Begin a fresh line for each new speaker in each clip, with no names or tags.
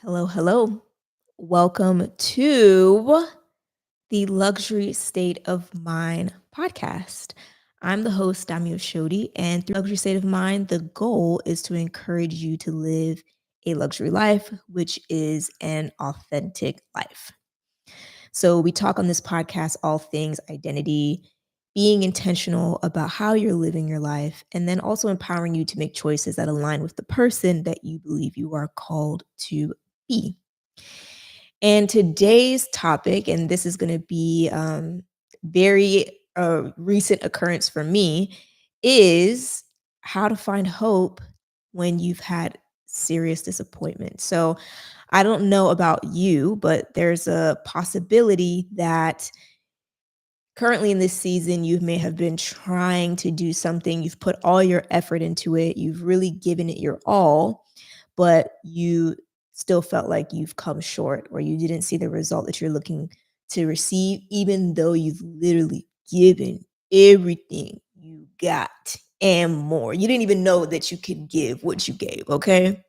Hello, hello. Welcome to the Luxury State of Mind podcast. I'm the host, Damio Shodi, and through Luxury State of Mind, the goal is to encourage you to live a luxury life, which is an authentic life. So, we talk on this podcast all things identity, being intentional about how you're living your life, and then also empowering you to make choices that align with the person that you believe you are called to be. And today's topic, and this is going to be very recent occurrence for me, is how to find hope when you've had serious disappointment. So I don't know about you, but there's a possibility that currently in this season, you may have been trying to do something. You've put all your effort into it. You've really given it your all, but you still felt like you've come short or you didn't see the result that you're looking to receive, even though you've literally given everything you got and more. You didn't even know that you could give what you gave. Okay.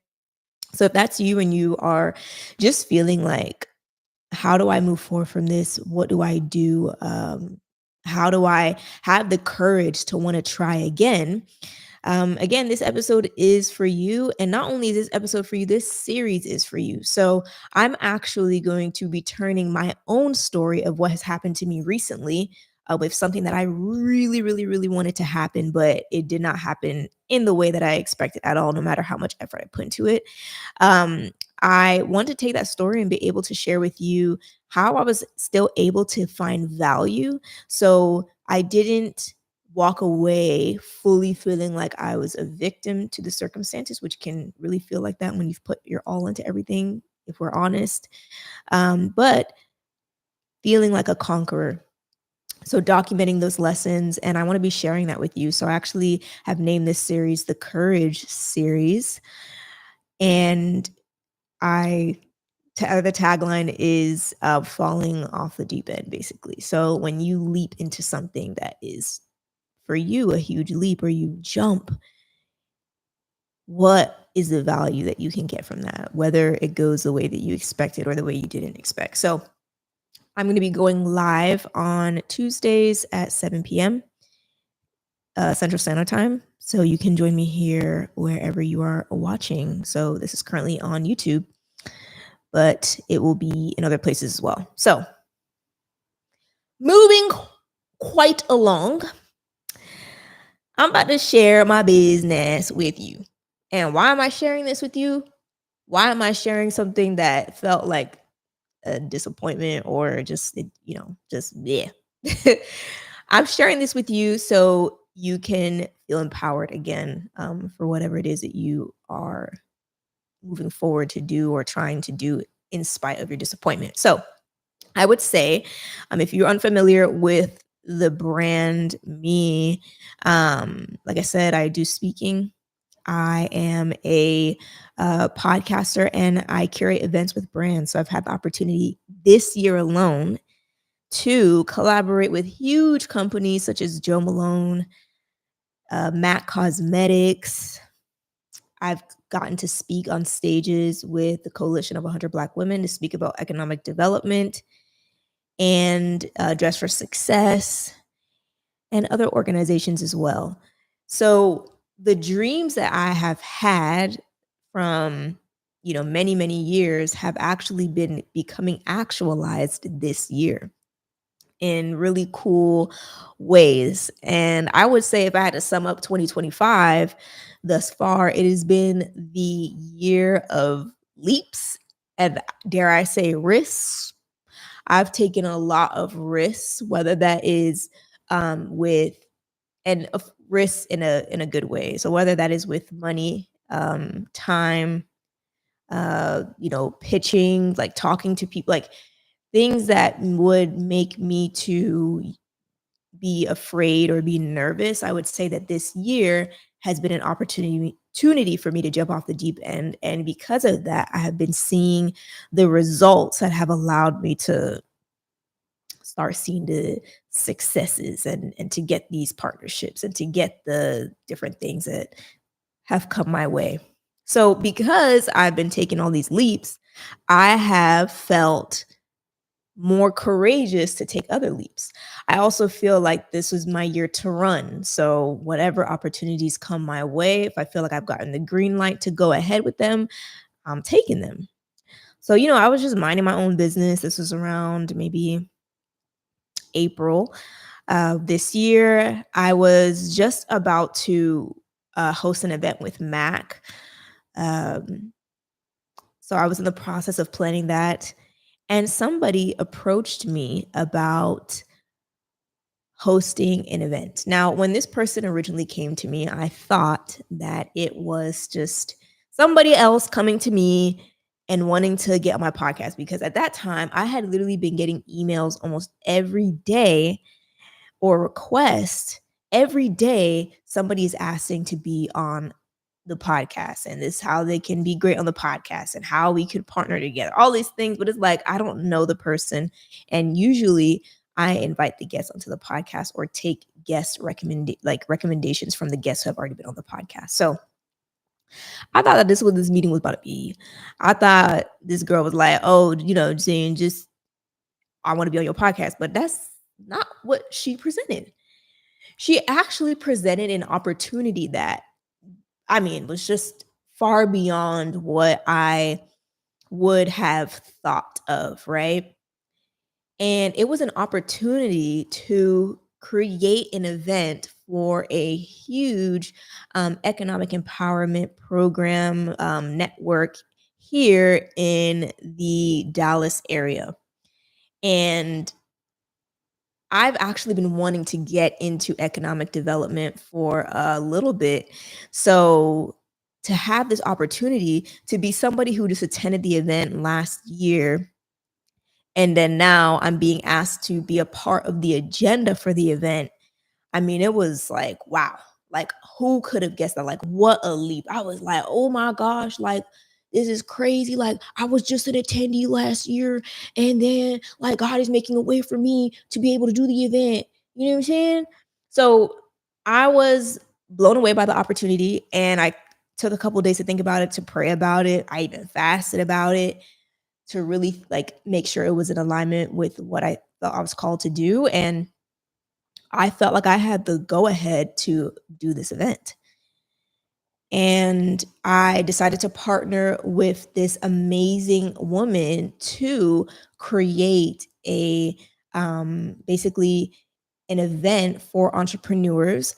So if that's you and you are just feeling like, how do I move forward from this? What do I do? How do I have the courage to want to try again? Again, this episode is for you. And not only is this episode for you, this series is for you. So I'm actually going to be turning my own story of what has happened to me recently with something that I really, really, really wanted to happen, but it did not happen in the way that I expected at all, no matter how much effort I put into it. Um, I want to take that story and be able to share with you how I was still able to find value. So I didn't walk away fully feeling like I was a victim to the circumstances, which can really feel like that when you've put your all into everything, if we're honest. But feeling like a conqueror. So documenting those lessons, and I want to be sharing that with you. So I actually have named this series the Courage Series. And I the tagline is falling off the deep end, basically. So when you leap into something that is for you a huge leap or you jump, what is the value that you can get from that, whether it goes the way that you expected or the way you didn't expect? So I'm going to be going live on Tuesdays at 7 p.m. Central Standard Time. So you can join me here wherever you are watching. So this is currently on YouTube, but it will be in other places as well. So moving quite along, I'm about to share my business with you. And why am I sharing this with you? Why am I sharing something that felt like a disappointment or just, just yeah. I'm sharing this with you so you can feel empowered again for whatever it is that you are moving forward to do or trying to do in spite of your disappointment. So I would say, if you're unfamiliar with the brand me, like I said, I do speaking. I am a podcaster and I curate events with brands. So I've had the opportunity this year alone to collaborate with huge companies such as Joe Malone, MAC Cosmetics. I've gotten to speak on stages with the Coalition of 100 Black Women to speak about economic development and Dress for Success and other organizations as well. So the dreams that I have had from many, many years have actually been becoming actualized this year in really cool ways. And I would say if I had to sum up 2025 thus far, it has been the year of leaps and, dare I say, risks. I've taken a lot of risks, whether that is with and of risks in a good way. So whether that is with money, time, pitching, like talking to people, like things that would make me to be afraid or be nervous. I would say that this year has been an opportunity for me to jump off the deep end. And because of that, I have been seeing the results that have allowed me to start seeing the successes and to get these partnerships and to get the different things that have come my way. So because I've been taking all these leaps, I have felt more courageous to take other leaps. I also feel like this was my year to run. So whatever opportunities come my way, if I feel like I've gotten the green light to go ahead with them, I'm taking them. So, I was just minding my own business. This was around maybe April this year. I was just about to host an event with Mac. Um, so I was in the process of planning that. And somebody approached me about hosting an event. Now, when this person originally came to me, I thought that it was just somebody else coming to me and wanting to get on my podcast, because at that time I had literally been getting emails almost every day, or requests every day. Somebody is asking to be on the podcast, and this how they can be great on the podcast and how we could partner together, all these things. But it's like, I don't know the person. And usually I invite the guests onto the podcast or take guest recommendations from the guests who have already been on the podcast. So I thought that this what this meeting was about to be. I thought this girl was like, oh, saying just, I want to be on your podcast. But that's not what she presented. She actually presented an opportunity that, was just far beyond what I would have thought of, right? And it was an opportunity to create an event for a huge economic empowerment program network here in the Dallas area. And I've actually been wanting to get into economic development for a little bit. So to have this opportunity to be somebody who just attended the event last year, and then now I'm being asked to be a part of the agenda for the event. It was like, wow, like who could have guessed that? Like, what a leap. I was like, oh my gosh, like this is crazy. Like, I was just an attendee last year, and then like God is making a way for me to be able to do the event. You know what I'm saying? So I was blown away by the opportunity, and I took a couple of days to think about it, to pray about it. I even fasted about it to really like make sure it was in alignment with what I thought I was called to do. And I felt like I had the go ahead to do this event. And I decided to partner with this amazing woman to create a basically an event for entrepreneurs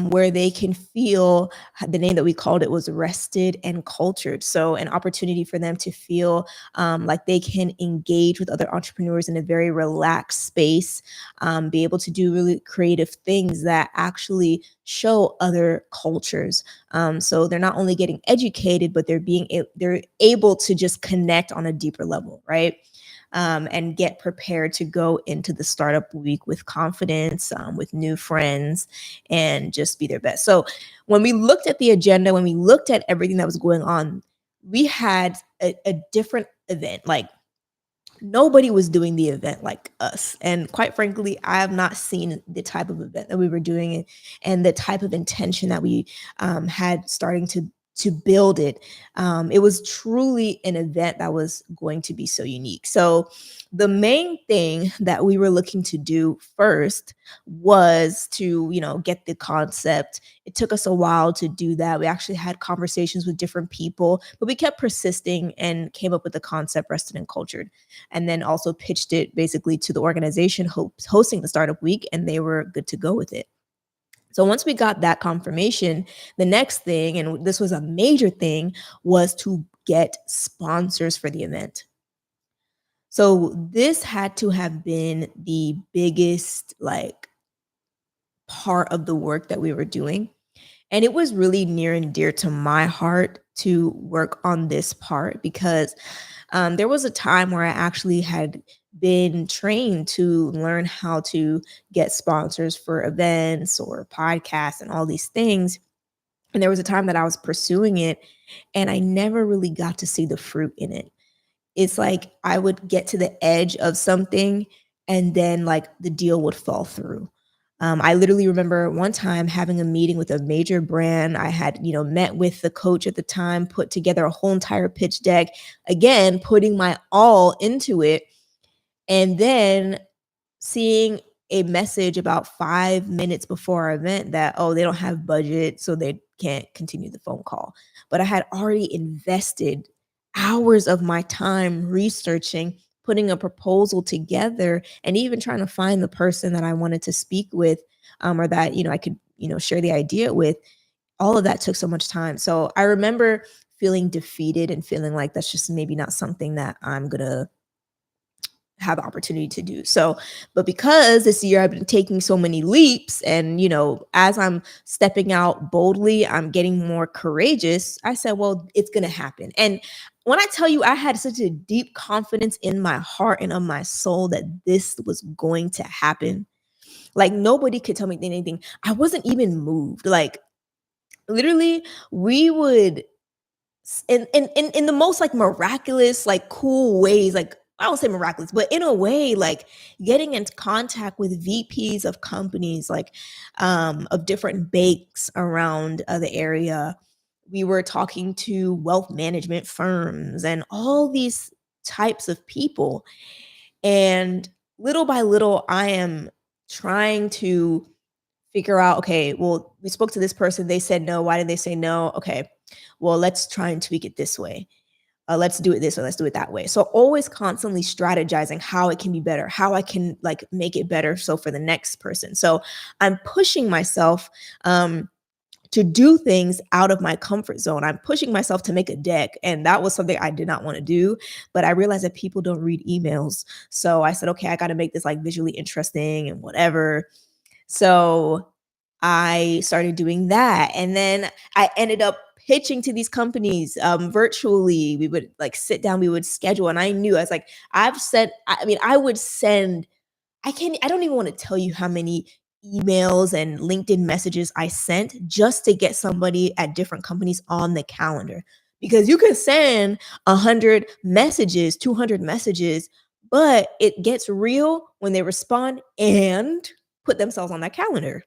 where they can feel, the name that we called it was rested and cultured. So an opportunity for them to feel like they can engage with other entrepreneurs in a very relaxed space, be able to do really creative things that actually show other cultures. So they're not only getting educated, but they're able to just connect on a deeper level, right? And get prepared to go into the startup week with confidence, with new friends, and just be their best. So when we looked at the agenda, when we looked at everything that was going on, we had a different event. Like, nobody was doing the event like us. And quite frankly, I have not seen the type of event that we were doing, and the type of intention that we had starting to build it. It was truly an event that was going to be so unique. So the main thing that we were looking to do first was to, get the concept. It took us a while to do that. We actually had conversations with different people, but we kept persisting and came up with the concept rested and cultured, and then also pitched it basically to the organization hosting the startup week, and they were good to go with it. So once we got that confirmation, the next thing, and this was a major thing, was to get sponsors for the event. So this had to have been the biggest part of the work that we were doing. And it was really near and dear to my heart to work on this part, because there was a time where I actually had been trained to learn how to get sponsors for events or podcasts and all these things. And there was a time that I was pursuing it, and I never really got to see the fruit in it. It's like I would get to the edge of something, and then like the deal would fall through. I literally remember one time having a meeting with a major brand. I had, met with the coach at the time, put together a whole entire pitch deck, again, putting my all into it. And then seeing a message about 5 minutes before our event that, oh, they don't have budget, so they can't continue the phone call. But I had already invested hours of my time researching, putting a proposal together, and even trying to find the person that I wanted to speak with, or that, I could, share the idea with. All of that took so much time. So I remember feeling defeated and feeling like that's just maybe not something that I'm gonna have the opportunity to do. So, but because this year I've been taking so many leaps and, as I'm stepping out boldly, I'm getting more courageous. I said, well, it's going to happen. And when I tell you, I had such a deep confidence in my heart and of my soul that this was going to happen. Like nobody could tell me anything. I wasn't even moved. Like literally, we would in the most like miraculous, like cool ways, like I don't say miraculous, but in a way, like getting into contact with VPs of companies, like of different bakes around the area. We were talking to wealth management firms and all these types of people. And little by little, I am trying to figure out, okay, well, we spoke to this person, they said no. Why did they say no? Okay, well, let's try and tweak it this way. Let's do it this way. Let's do it that way. So always constantly strategizing how it can be better, how I can like make it better. So for the next person. So I'm pushing myself to do things out of my comfort zone. I'm pushing myself to make a deck. And that was something I did not want to do. But I realized that people don't read emails. So I said, okay, I got to make this like visually interesting and whatever. So I started doing that. And then I ended up pitching to these companies virtually. We would like sit down, we would schedule. And I knew I was like, I would send, I don't even want to tell you how many emails and LinkedIn messages I sent just to get somebody at different companies on the calendar. Because you can send 100 messages, 200 messages, but it gets real when they respond and put themselves on that calendar.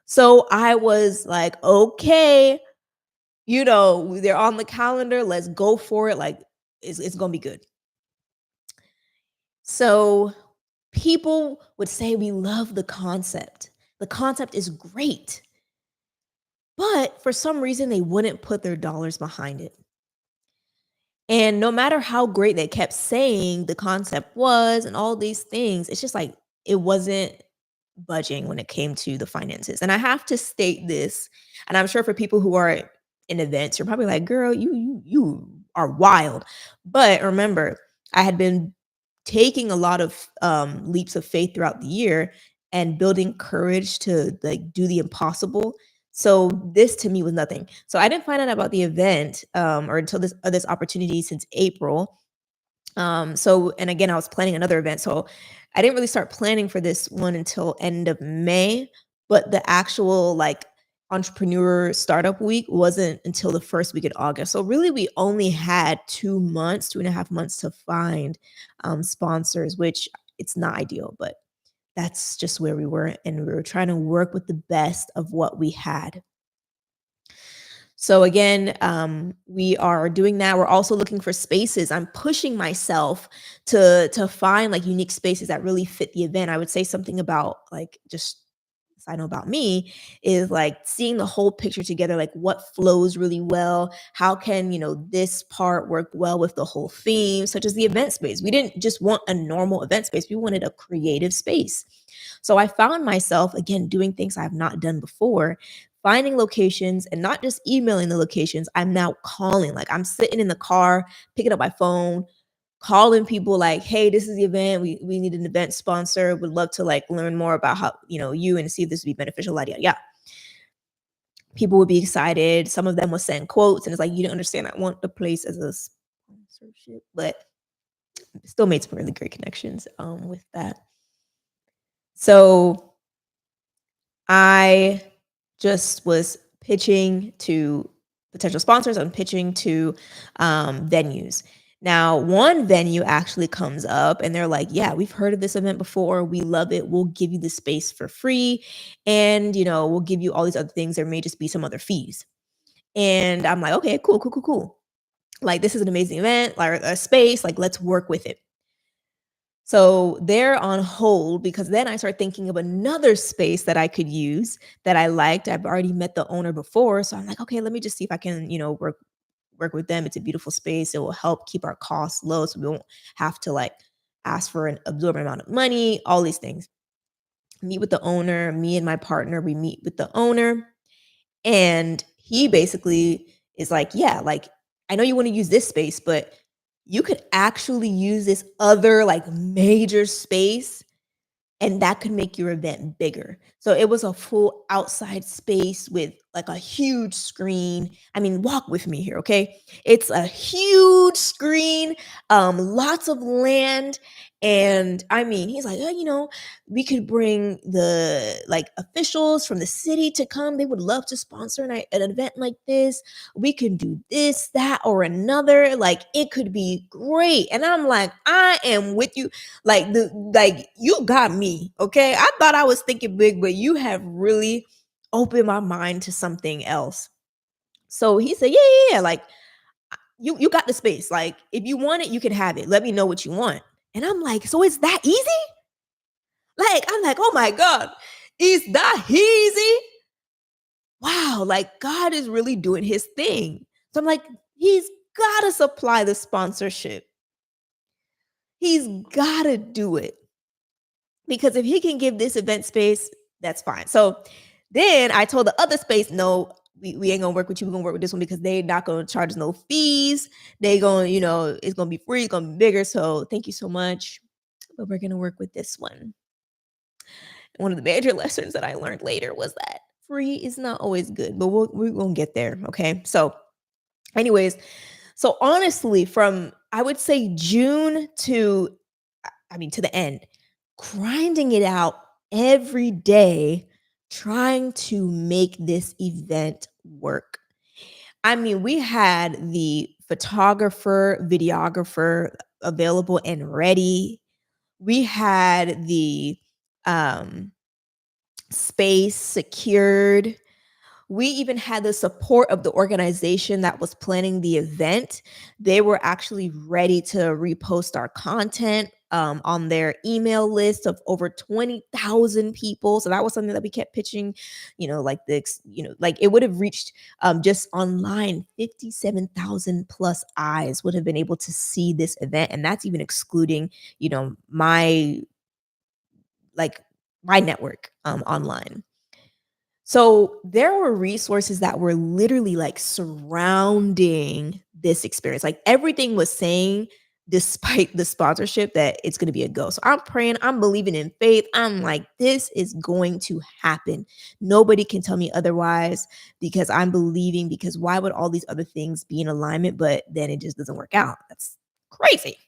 So I was like, okay, they're on the calendar. Let's go for it. Like, it's going to be good. So people would say, we love the concept. The concept is great. But for some reason, they wouldn't put their dollars behind it. And no matter how great they kept saying the concept was and all these things, it's just like it wasn't budging when it came to the finances. And I have to state this, and I'm sure for people who are in events, you're probably like, "Girl, you are wild." But remember, I had been taking a lot of leaps of faith throughout the year and building courage to like do the impossible. So this to me was nothing. So I didn't find out about the event or until this opportunity since April. So and again, I was planning another event. So I didn't really start planning for this one until end of May, but the actual like entrepreneur startup week wasn't until the first week in August. So really we only had 2 months, 2.5 months to find sponsors, which it's not ideal, but that's just where we were. And we were trying to work with the best of what we had. So again, we are doing that. We're also looking for spaces. I'm pushing myself to find like unique spaces that really fit the event. I would say something about like just I know about me is like seeing the whole picture together, like what flows really well. How can, this part work well with the whole theme, such as the event space? We didn't just want a normal event space. We wanted a creative space. So I found myself again doing things I've not done before, finding locations and not just emailing the locations. I'm now calling, like I'm sitting in the car, picking up my phone, calling people like, hey, this is the event. We need an event sponsor. Would love to like learn more about how, you and see if this would be beneficial. Yeah. People would be excited. Some of them would send quotes and it's like, you don't understand. I want the place as a sponsorship, but still made some really great connections with that. So I just was pitching to potential sponsors. I'm pitching to venues. Now, one venue actually comes up and they're like, "Yeah, we've heard of this event before. We love it. We'll give you the space for free. And, we'll give you all these other things. There may just be some other fees." And I'm like, "Okay, cool, cool, cool, cool. Like, this is an amazing event, like a space. Like, let's work with it." So they're on hold because then I start thinking of another space that I could use that I liked. I've already met the owner before. So I'm like, okay, let me just see if I can, work with them. It's a beautiful space. It will help keep our costs low so we won't have to like ask for an absorbent amount of money, all these things. Meet with the owner, me and my partner, we meet with the owner, and he basically is like, "Yeah, like I know you want to use this space, but you could actually use this other like major space and that could make your event bigger." So it was a full outside space with like a huge screen. I mean, walk with me here, okay? It's a huge screen, lots of land. And I mean, he's like, we could bring the like officials from the city to come. They would love to sponsor an event like this. We can do this, that, or another. Like it could be great. And I'm like, I am with you. Like you got me, okay? I thought I was thinking big, but you have really opened my mind to something else. So he said, "Yeah, yeah, yeah. Like you got the space. Like if you want it, you can have it. Let me know what you want." And I'm like, "So it's that easy?" Like I'm like, "Oh my god, is that easy?" Wow, like God is really doing his thing. So I'm like, he's got to supply the sponsorship. He's got to do it. Because if he can give this event space, that's fine. So then I told the other space, "No, we ain't gonna work with you. We're gonna work with this one because they're not gonna charge us no fees. They gonna, it's gonna be free, it's gonna be bigger. So thank you so much. But we're gonna work with this one." One of the major lessons that I learned later was that free is not always good, but we're gonna get there. Okay. So, anyways, so honestly, from I would say June to to the end, grinding it out every day, trying to make this event work. I mean, we had the photographer, videographer available and ready. We had the um, space secured. We even had the support of the organization that was planning the event. They were actually ready to repost our content on their email list of over 20,000 people. So that was something that we kept pitching, like like it would have reached just online 57,000 plus eyes would have been able to see this event. And that's even excluding, my like my network online. So there were resources that were literally like surrounding this experience. Like everything was saying, despite the sponsorship, that it's going to be a go. So I'm praying, I'm believing in faith. I'm like, this is going to happen. Nobody can tell me otherwise because I'm believing. Because why would all these other things be in alignment, but then it just doesn't work out? That's crazy.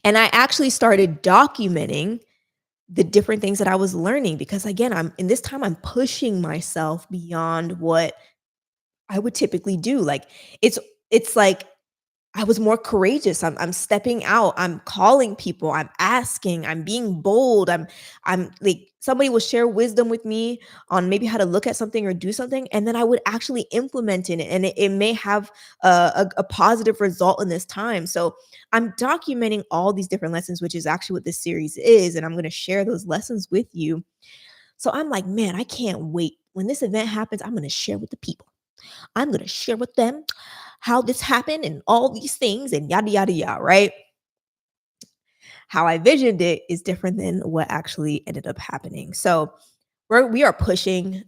And I actually started documenting the different things that I was learning because again, I'm in this time I'm pushing myself beyond what I would typically do. Like it's like I was more courageous. I'm stepping out. I'm calling people. I'm asking. I'm being bold. I'm like somebody will share wisdom with me on maybe how to look at something or do something, and then I would actually implement it, and it may have a positive result in this time. So I'm documenting all these different lessons, which is actually what this series is, and I'm going to share those lessons with you. So I'm like, man, I can't wait. When this event happens, I'm going to share with the people. I'm going to share with them how this happened and all these things and yada, yada, yada, right? How I visioned it is different than what actually ended up happening. So we are pushing,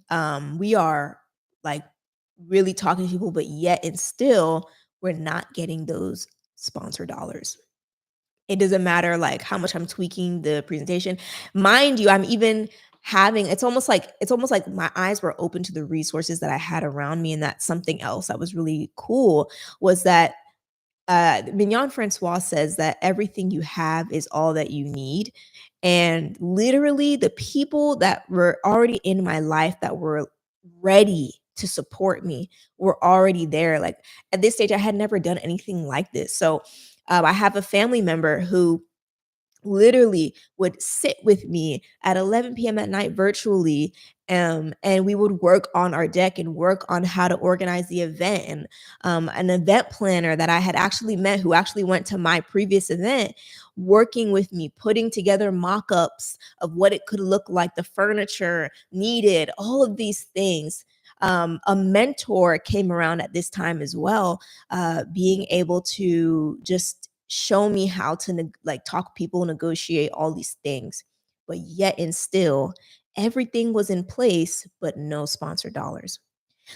we are like really talking to people, but yet and still we're not getting those sponsor dollars. It doesn't matter like how much I'm tweaking the presentation. Mind you, I'm even having it's almost like my eyes were open to the resources that I had around me. And that's something else that was really cool was that Mignon Francois says that everything you have is all that you need. And literally the people that were already in my life that were ready to support me were already there. Like at this stage, I had never done anything like this. So I have a family member who literally would sit with me at 11 p.m. at night virtually. And we would work on our deck and work on how to organize the event. And an event planner that I had actually met, who actually went to my previous event, working with me, putting together mock-ups of what it could look like, the furniture needed, all of these things. A mentor came around at this time as well, being able to just show me how to like talk people, negotiate all these things. But yet and still, everything was in place, but no sponsor dollars.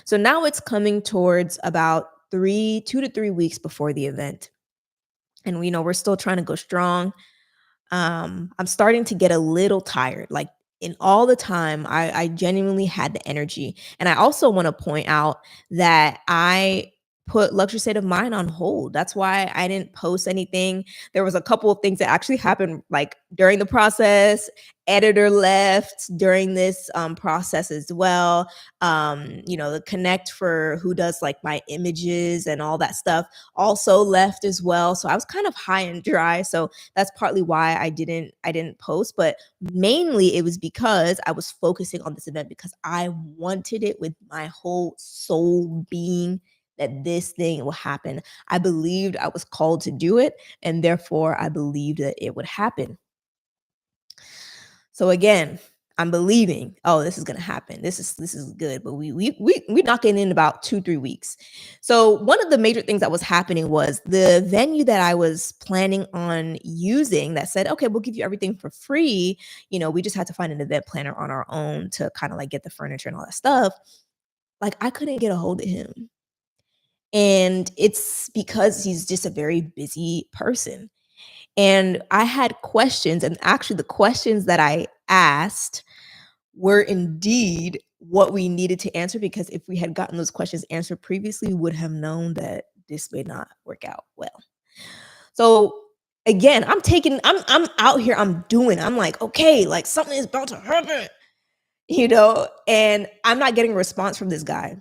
So now it's coming towards about 2 to 3 weeks before the event. And we know we're still trying to go strong. I'm starting to get a little tired. Like in all the time, I genuinely had the energy. And I also want to point out that I put Luxury State of Mind on hold. That's why I didn't post anything. There was a couple of things that actually happened like during the process. Editor left during this process as well. The connect for who does like my images and all that stuff also left as well. So I was kind of high and dry. So that's partly why I didn't post, but mainly it was because I was focusing on this event because I wanted it with my whole soul being that this thing will happen. I believed I was called to do it, and therefore I believed that it would happen. So again, I'm believing, oh, this is gonna happen. This is good. But we're knocking in about 2-3 weeks. So one of the major things that was happening was the venue that I was planning on using that said, okay, we'll give you everything for free. We just had to find an event planner on our own to kind of like get the furniture and all that stuff. Like I couldn't get a hold of him. And it's because he's just a very busy person. And I had questions, and actually the questions that I asked were indeed what we needed to answer, because if we had gotten those questions answered previously, we would have known that this may not work out well. So again, I'm out here, I'm like, okay, like something is about to happen, and I'm not getting a response from this guy.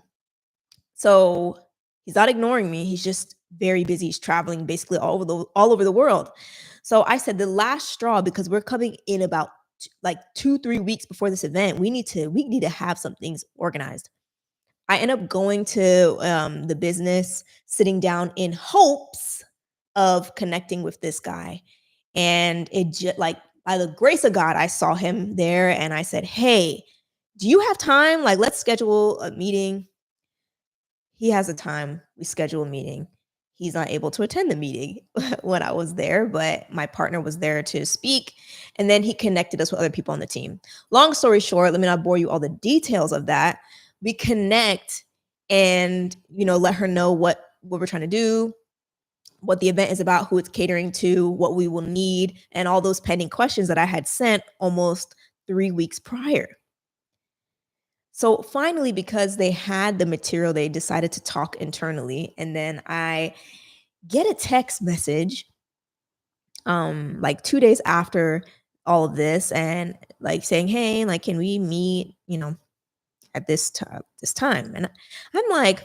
So he's not ignoring me. He's just very busy. He's traveling basically all over the world. So I said the last straw, because we're coming in about like 2-3 weeks before this event, we need to have some things organized. I end up going to the business, sitting down in hopes of connecting with this guy. And it just like by the grace of God, I saw him there and I said, hey, do you have time? Like, let's schedule a meeting. He has a time. We schedule a meeting. He's not able to attend the meeting when I was there, but my partner was there to speak. And then he connected us with other people on the team. Long story short, let me not bore you all the details of that. We connect and, let her know what we're trying to do, what the event is about, who it's catering to, what we will need, and all those pending questions that I had sent almost 3 weeks prior. So finally, because they had the material, they decided to talk internally. And then I get a text message like 2 days after all of this, and like saying, hey, like, can we meet, at this time? And I'm like,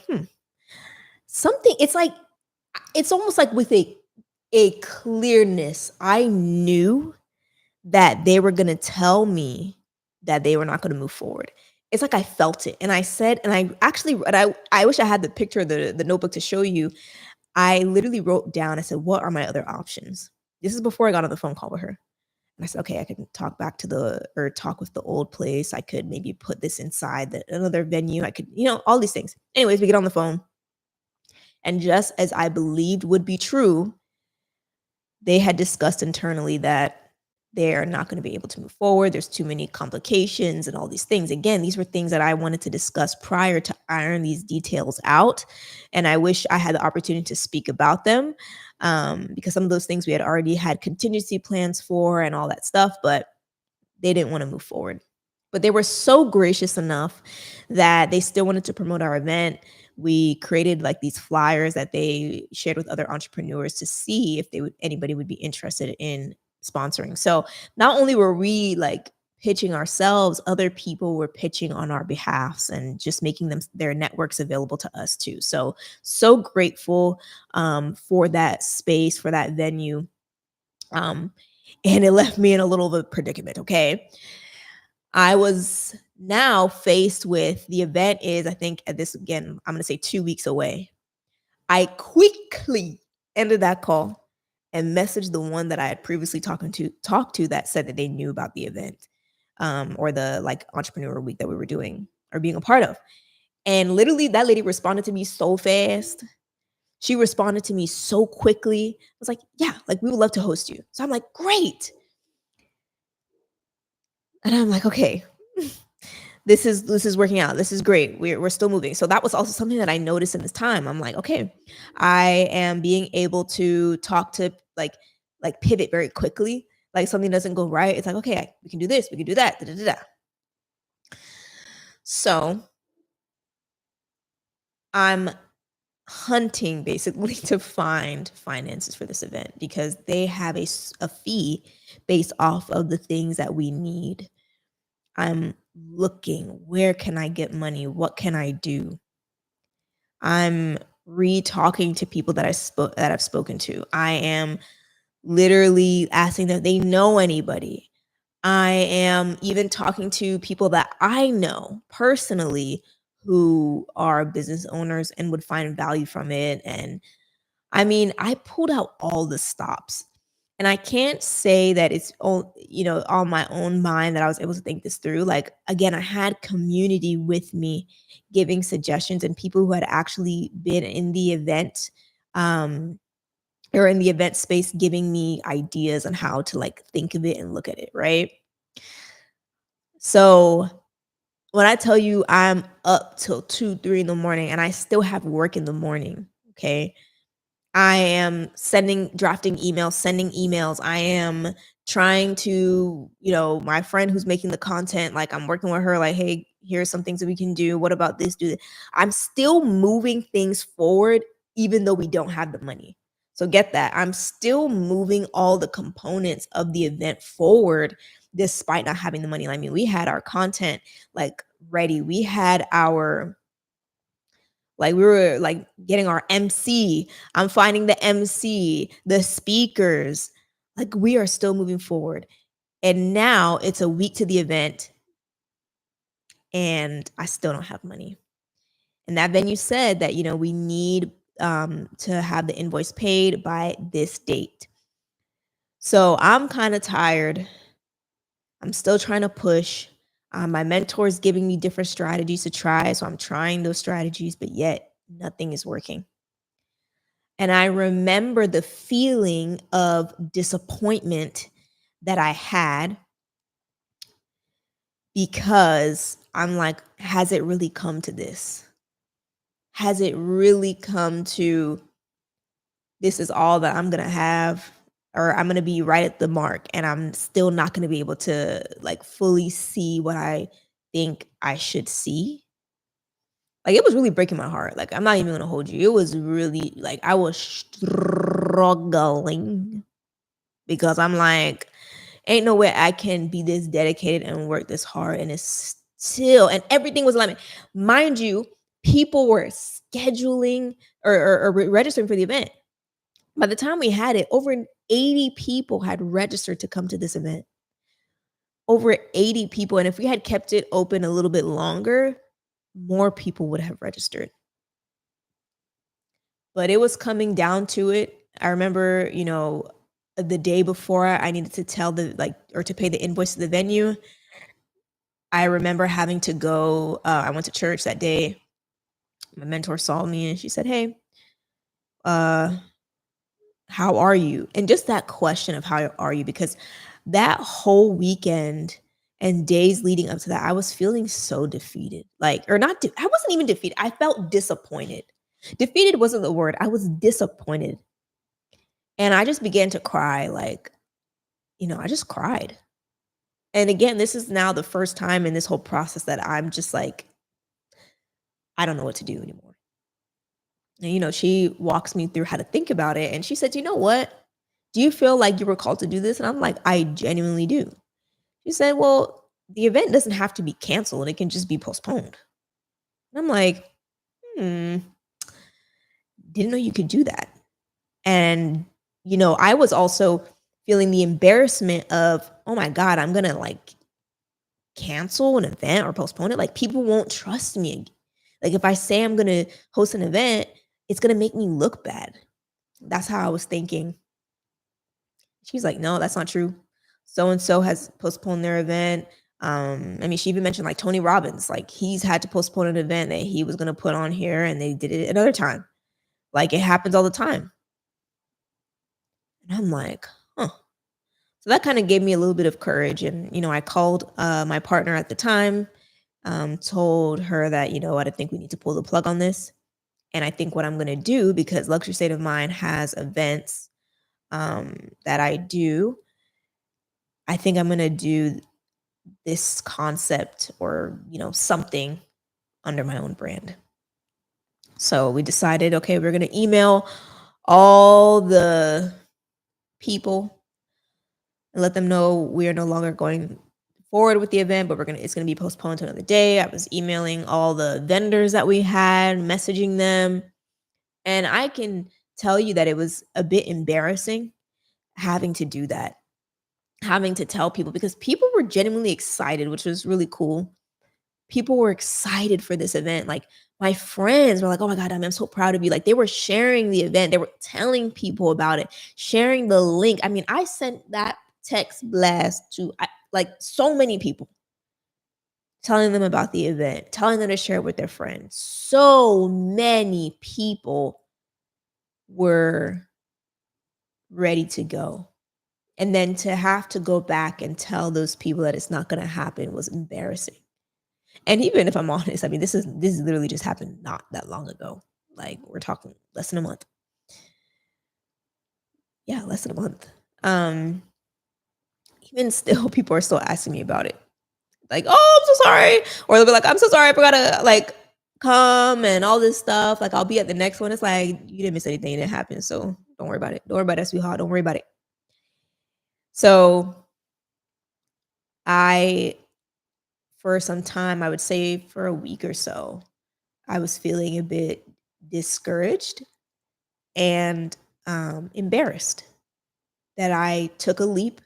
something, it's almost like with a clearness. I knew that they were gonna tell me that they were not gonna move forward. It's like I felt it. And I said, and I actually, and I wish I had the picture of the notebook to show you. I literally wrote down, I said, what are my other options? This is before I got on the phone call with her. And I said, okay, I can talk talk with the old place. I could maybe put this inside another venue. I could, all these things. Anyways, we get on the phone. And just as I believed would be true, they had discussed internally that they're not going to be able to move forward. There's too many complications and all these things. Again, these were things that I wanted to discuss prior to iron these details out. And I wish I had the opportunity to speak about them, because some of those things we had already had contingency plans for and all that stuff, but they didn't want to move forward. But they were so gracious enough that they still wanted to promote our event. We created like these flyers that they shared with other entrepreneurs to see if anybody would be interested in sponsoring. So not only were we like pitching ourselves, other people were pitching on our behalfs and just making their networks available to us too. So grateful for that space, for that venue. Um, and it left me in a little bit of a predicament. Okay. I was now faced with the event is, I think at this again, I'm gonna say 2 weeks away. I quickly ended that call and messaged the one that I had previously talked to that said that they knew about the event, or the like entrepreneur week that we were doing or being a part of. And literally that lady responded to me so fast. She responded to me so quickly. I was like, yeah, like we would love to host you. So I'm like, great. And I'm like, okay, this is working out. This is great. We're still moving. So that was also something that I noticed in this time. I'm like, okay, I am being able to talk to like pivot very quickly. Like something doesn't go right. It's like, okay, we can do this, we can do that. Da, da, da, da. So I'm hunting basically to find finances for this event because they have a fee based off of the things that we need. I'm looking, where can I get money? What can I do? I'm re-talking to people that I've spoken to. I am literally asking them if they know anybody. I am even talking to people that I know personally who are business owners and would find value from it. And I mean, I pulled out all the stops. And I can't say that it's all, on my own mind that I was able to think this through. Like, again, I had community with me giving suggestions and people who had actually been in the event, um, or in the event space giving me ideas on how to like think of it and look at it, right? So when I tell you I'm up till 2, 3 in the morning and I still have work in the morning, okay? I am drafting emails, sending emails. I am trying to, my friend who's making the content, like I'm working with her, like, hey, here's some things that we can do. What about this? Do this? I'm still moving things forward, even though we don't have the money. So get that. I'm still moving all the components of the event forward despite not having the money. I mean, we had our content like ready. We had our we were like getting our MC. I'm finding the MC, the speakers. Like we are still moving forward. And now it's a week to the event and I still don't have money. And that venue said that, we need to have the invoice paid by this date. So I'm kind of tired. I'm still trying to push. My mentor is giving me different strategies to try. So I'm trying those strategies, but yet nothing is working. And I remember the feeling of disappointment that I had because I'm like, has it really come to this? Has it really come to this is all that I'm going to have? Or I'm going to be right at the mark and I'm still not going to be able to like fully see what I think I should see? Like it was really breaking my heart. Like I'm not even going to hold you. It was really like I was struggling because I'm like, ain't no way I can be this dedicated and work this hard and it's still and everything was alignment. Mind you, people were scheduling or registering for the event. By the time we had it, over 80 people had registered to come to this event. Over 80 people. And if we had kept it open a little bit longer, more people would have registered. But it was coming down to it. I remember, the day before I needed to to pay the invoice to the venue. I remember having to go, I went to church that day. My mentor saw me and she said, hey, how are you? And just that question of how are you? Because that whole weekend and days leading up to that, I was feeling so defeated. I wasn't even defeated. I felt disappointed. Defeated wasn't the word. I was disappointed. And I just began to cry. I just cried. And again, this is now the first time in this whole process that I'm just like, I don't know what to do anymore. And, she walks me through how to think about it. And she said, you know what? Do you feel like you were called to do this? And I'm like, I genuinely do. She said, well, the event doesn't have to be canceled. It can just be postponed. And I'm like, hmm, didn't know you could do that. And, I was also feeling the embarrassment of, oh my God, I'm going to like cancel an event or postpone it. Like people won't trust me. Like if I say I'm going to host an event, it's going to make me look bad. That's how I was thinking. She's like, no, that's not true. So and so has postponed their event. I mean, she even mentioned like Tony Robbins, like he's had to postpone an event that he was going to put on here and they did it another time. Like it happens all the time. And I'm like, huh. So that kind of gave me a little bit of courage. And, I called my partner at the time, told her that, what, I think we need to pull the plug on this. And I think what I'm going to do, because Luxury State of Mind has events that I do, I think I'm going to do this concept or, something under my own brand. So we decided, okay, we're going to email all the people and let them know we are no longer going forward with the event, but it's gonna be postponed to another day. I was emailing all the vendors that we had, messaging them, and I can tell you that it was a bit embarrassing having to do that, having to tell people because people were genuinely excited, which was really cool. People were excited for this event. Like my friends were like, "Oh my God, I'm so proud of you." Like they were sharing the event. They were telling people about it, sharing the link. I mean, I sent that text blast to like so many people, telling them about the event, telling them to share it with their friends. So many people were ready to go. And then to have to go back and tell those people that it's not going to happen was embarrassing. And even if I'm honest, I mean, this literally just happened not that long ago. Like we're talking less than a month. Yeah, less than a month. Um, Even still, people are still asking me about it. Like, oh, I'm so sorry. Or they'll be like, I'm so sorry, I forgot to like come and all this stuff. Like, I'll be at the next one. It's like you didn't miss anything, it didn't happen. So don't worry about it. Don't worry about it, sweetheart. Don't worry about it. So I for some time, I would say for a week or so, I was feeling a bit discouraged and embarrassed that I took a leap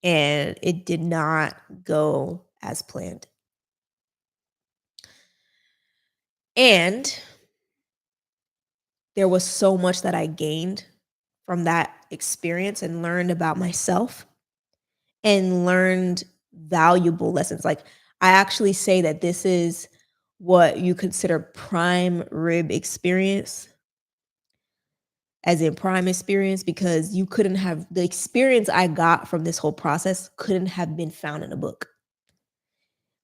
and it did not go as planned. And there was so much that I gained from that experience and learned about myself and learned valuable lessons. Like, I actually say that this is what you consider prime rib experience, as in prime experience, because you couldn't have the experience I got from this whole process couldn't have been found in a book.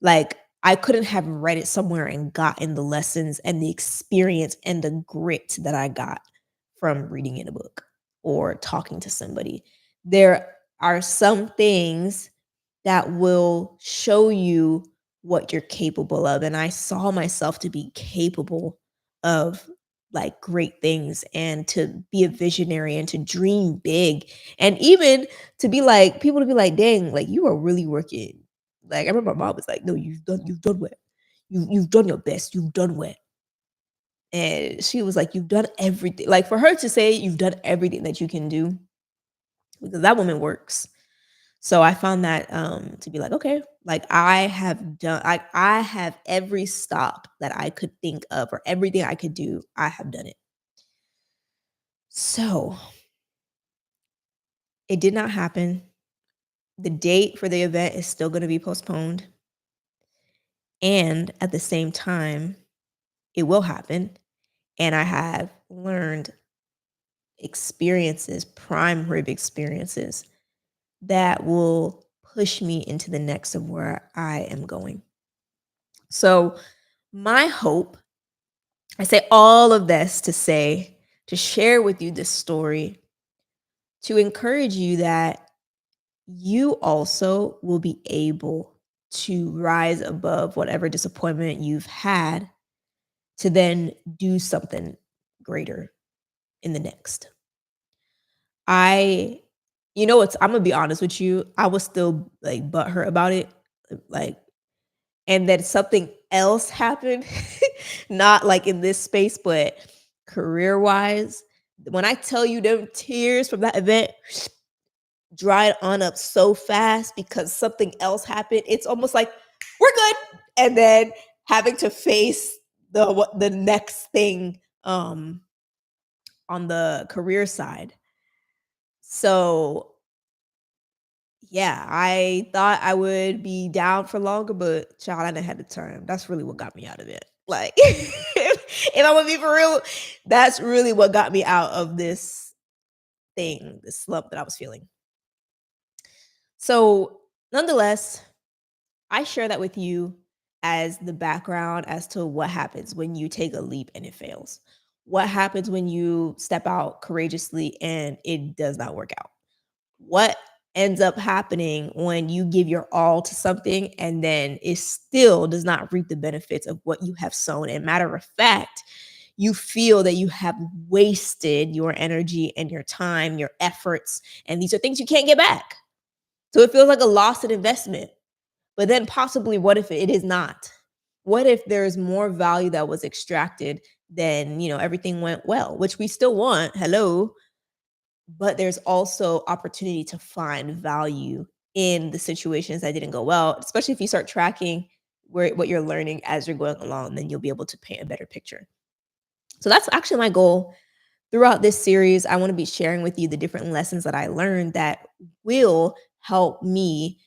Like, I couldn't have read it somewhere and gotten the lessons and the experience and the grit that I got from reading in a book or talking to somebody. There are some things that will show you what you're capable of, and I saw myself to be capable of, like, great things and to be a visionary and to dream big, and even to be like people to be like, "Dang, like, you are really working." Like, I remember my mom was like, "No, you've done well. You've done your best. You've done well." And she was like, "You've done everything." Like, for her to say, "You've done everything that you can do," because that woman works. So I found that, to be like, "Okay, like, I have every stop that I could think of or everything I could do, I have done it." So, it did not happen. The date for the event is still gonna be postponed, and at the same time, it will happen. And I have learned experiences, prime rib experiences that will push me into the next of where I am going. So, my hope, I say all of this to share with you this story, to encourage you that you also will be able to rise above whatever disappointment you've had to then do something greater in the next. I you know, it's I'm gonna be honest with you, I was still, like, butthurt about it. like, and then something else happened, not like in this space, but career-wise. When I tell you them tears from that event dried on up so fast because something else happened, it's almost like, "We're good," and then having to face the next thing, on the career side. So, yeah, I thought I would be down for longer, but child, I done had the time. That's really what got me out of it. Like, if I'm gonna be for real, that's really what got me out of this thing, this slump that I was feeling. So, nonetheless, I share that with you as the background as to what happens when you take a leap and it fails. What happens when you step out courageously and it does not work out? What ends up happening when you give your all to something and then it still does not reap the benefits of what you have sown? And matter of fact, you feel that you have wasted your energy and your time, your efforts, and these are things you can't get back. So it feels like a lost investment. But then possibly, what if it is not? What if there's more value that was extracted than, everything went well, which we still want. Hello. But there's also opportunity to find value in the situations that didn't go well, especially if you start tracking what you're learning as you're going along, then you'll be able to paint a better picture. So that's actually my goal throughout this series. I want to be sharing with you the different lessons that I learned that will help me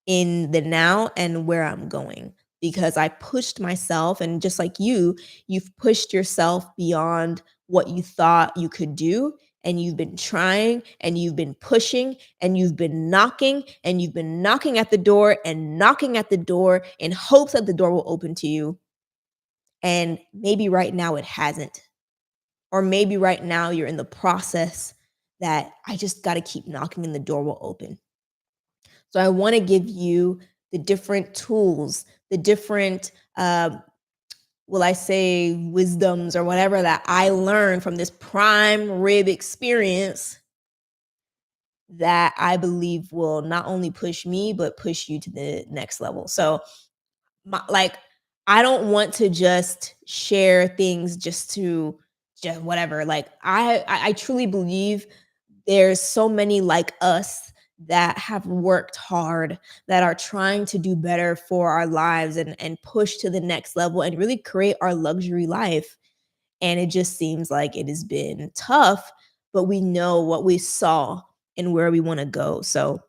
in the now and where I'm going, because I pushed myself, and just like you've pushed yourself beyond what you thought you could do, and you've been trying and you've been pushing and you've been knocking and you've been knocking at the door and knocking at the door in hopes that the door will open to you. And maybe right now it hasn't. Or maybe right now you're in the process that I just got to keep knocking and the door will open. So I want to give you the different tools, the different, will I say, wisdoms or whatever that I learned from this prime rib experience that I believe will not only push me, but push you to the next level. So, like, I don't want to just share things just to just whatever. Like, I truly believe there's so many like us that have worked hard, that are trying to do better for our lives and push to the next level and really create our luxury life. And it just seems like it has been tough, but we know what we saw and where we want to go. So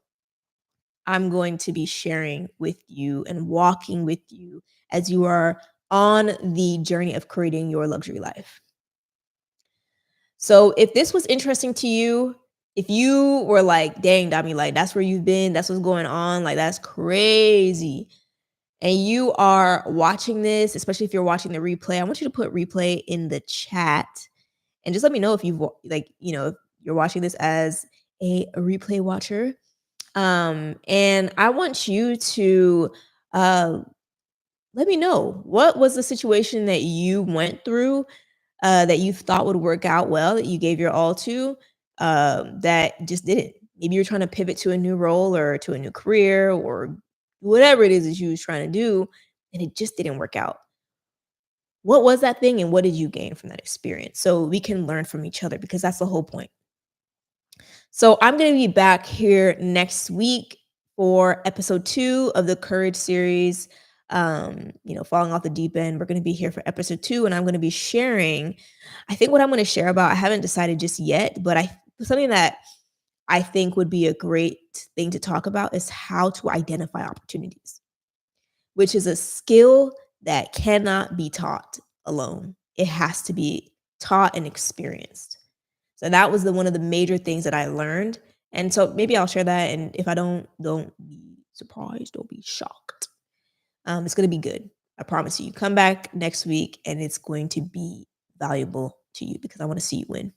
I'm going to be sharing with you and walking with you as you are on the journey of creating your luxury life. So if this was interesting to you, if you were like, dang, Dami, like that's where you've been, that's what's going on, like that's crazy. And you are watching this, especially if you're watching the replay, I want you to put replay in the chat and just let me know if you've if you're watching this as a replay watcher. And I want you to uh let me know, what was the situation that you went through that you thought would work out well, that you gave your all to, that just didn't. Maybe you're trying to pivot to a new role or to a new career or whatever it is that you was trying to do, and it just didn't work out. What was that thing, and what did you gain from that experience? So we can learn from each other, because that's the whole point. So I'm going to be back here next week for episode 2 of the Courage series. Falling off the deep end. We're going to be here for episode 2, and I'm going to be sharing. I think what I'm going to share about, I haven't decided just yet, but something that I think would be a great thing to talk about is how to identify opportunities, which is a skill that cannot be taught alone. It has to be taught and experienced. So that was one of the major things that I learned. And so maybe I'll share that. And if I don't be surprised, don't be shocked. It's going to be good. I promise you. Come back next week and it's going to be valuable to you, because I want to see you win.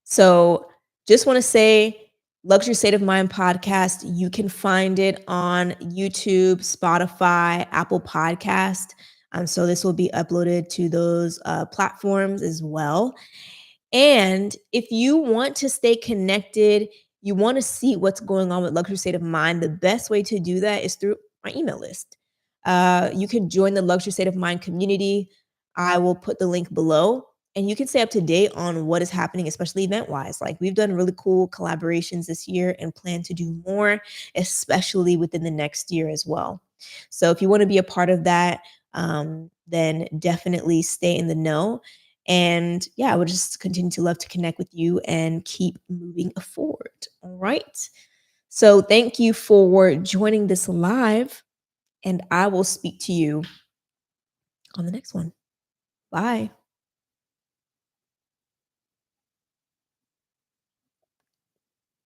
So just want to say, Luxury State of Mind podcast, you can find it on YouTube, Spotify, Apple Podcast. So this will be uploaded to those platforms as well. And if you want to stay connected, you want to see what's going on with Luxury State of Mind, the best way to do that is through my email list. You can join the Luxury State of Mind community. I will put the link below, and you can stay up to date on what is happening, especially event wise. Like, we've done really cool collaborations this year and plan to do more, especially within the next year as well. So if you want to be a part of that, then definitely stay in the know. And yeah, I would just continue to love to connect with you and keep moving forward. All right. So thank you for joining this live, and I will speak to you on the next one. Bye.